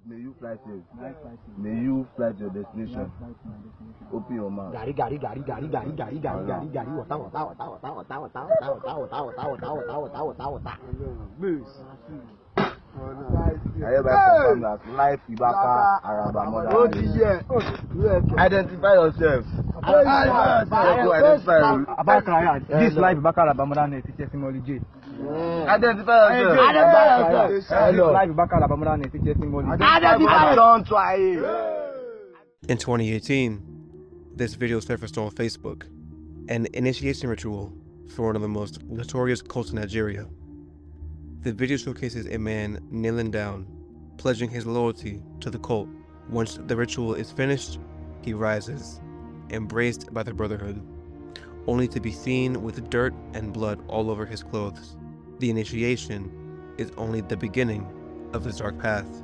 May you fly safe. May you fly to your destination. Open your mouth. Gari, I hereby confirm that life Ibaka Araba mother. Identify yourself. This life Ibaka Araba mother testimony J. Identify yourself. This life Ibaka Araba mother testimony. In 2018, this video surfaced on Facebook, an initiation ritual for one of the most notorious cults in Nigeria. The video showcases a man kneeling down, pledging his loyalty to the cult. Once the ritual is finished, he rises, embraced by the Brotherhood, only to be seen with dirt and blood all over his clothes. The initiation is only the beginning of his dark path.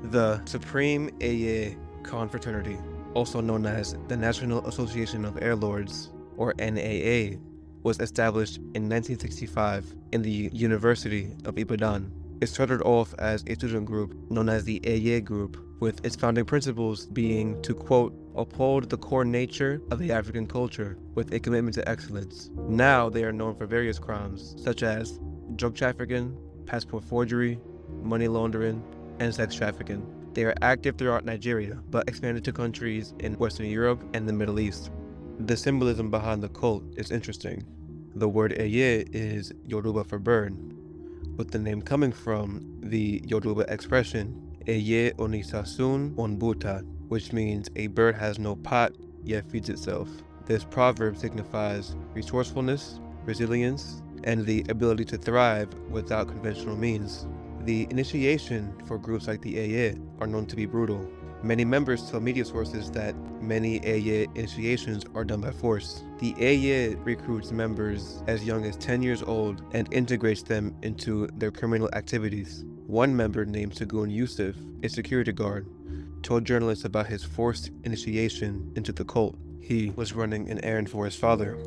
The Supreme Eiye Confraternity, also known as the National Association of Air Lords, or NAA, was established in 1965 in the University of Ibadan. It started off as a student group known as the Eiye Group, with its founding principles being to, quote, uphold the core nature of the African culture with a commitment to excellence. Now they are known for various crimes, such as drug trafficking, passport forgery, money laundering, and sex trafficking. They are active throughout Nigeria, but expanded to countries in Western Europe and the Middle East. The symbolism behind the cult is interesting. The word Eiye is Yoruba for bird, with the name coming from the Yoruba expression Eiye onisasun onbuta, which means a bird has no pot yet feeds itself. This proverb signifies resourcefulness, resilience, and the ability to thrive without conventional means. The initiation for groups like the Eiye are known to be brutal. Many members tell media sources that many Eiye initiations are done by force. The Eiye recruits members as young as 10 years old and integrates them into their criminal activities. One member named Segun Yusuf, a security guard, told journalists about his forced initiation into the cult. He was running an errand for his father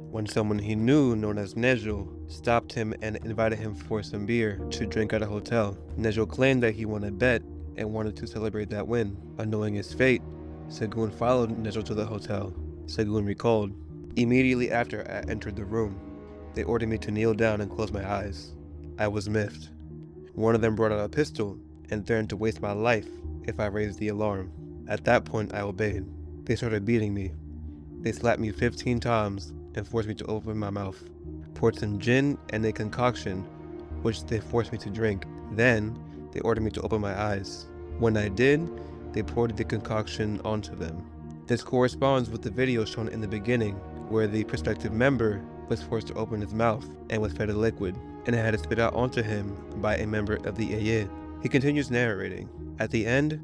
when someone he knew, known as Nejo, stopped him and invited him for some beer to drink at a hotel. Nejo claimed that he won a bet and wanted to celebrate that win. Knowing his fate, Segun followed Nejo to the hotel. Segun recalled, "Immediately after I entered the room, they ordered me to kneel down and close my eyes. I was miffed. One of them brought out a pistol and threatened to waste my life if I raised the alarm. At that point, I obeyed. They started beating me. They slapped me 15 times and forced me to open my mouth, poured some gin and a concoction, which they forced me to drink. Then, they ordered me to open my eyes. When I did, they poured the concoction onto them." This corresponds with the video shown in the beginning, where the prospective member was forced to open his mouth and was fed a liquid, and it had to spit out onto him by a member of the Eiye. He continues narrating, "At the end,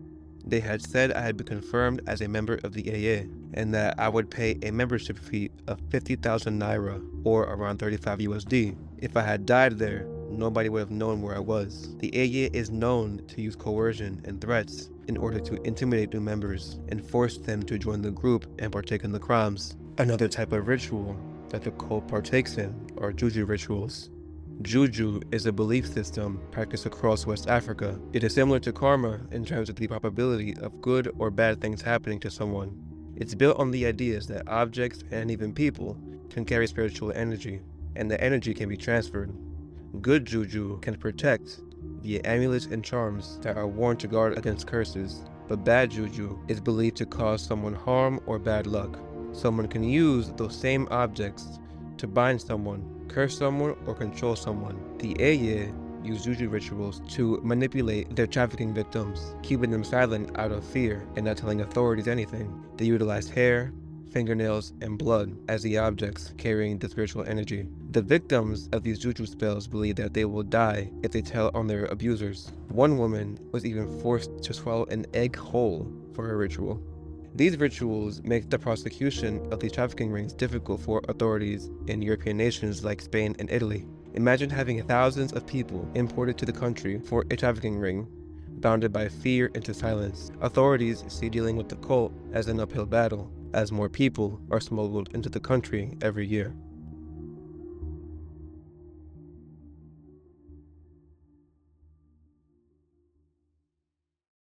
they had said I had been confirmed as a member of the Eiye, and that I would pay a membership fee of 50,000 naira, or around 35 USD. If I had died there, nobody would have known where I was. The Eiye is known to use coercion and threats in order to intimidate new members and force them to join the group and partake in the crimes." Another type of ritual that the cult partakes in are Juju rituals. Juju is a belief system practiced across West Africa. It is similar to karma in terms of the probability of good or bad things happening to someone. It's built on the ideas that objects and even people can carry spiritual energy, and the energy can be transferred. Good Juju can protect via amulets and charms that are worn to guard against curses, but bad Juju is believed to cause someone harm or bad luck. Someone can use those same objects to bind someone, curse someone, or control someone. The Eiye use Juju rituals to manipulate their trafficking victims, keeping them silent out of fear and not telling authorities anything. They utilize hair, fingernails, and blood as the objects carrying the spiritual energy. The victims of these Juju spells believe that they will die if they tell on their abusers. One woman was even forced to swallow an egg whole for her ritual. These rituals make the prosecution of these trafficking rings difficult for authorities in European nations like Spain and Italy. Imagine having thousands of people imported to the country for a trafficking ring, bounded by fear into silence. Authorities see dealing with the cult as an uphill battle, as more people are smuggled into the country every year.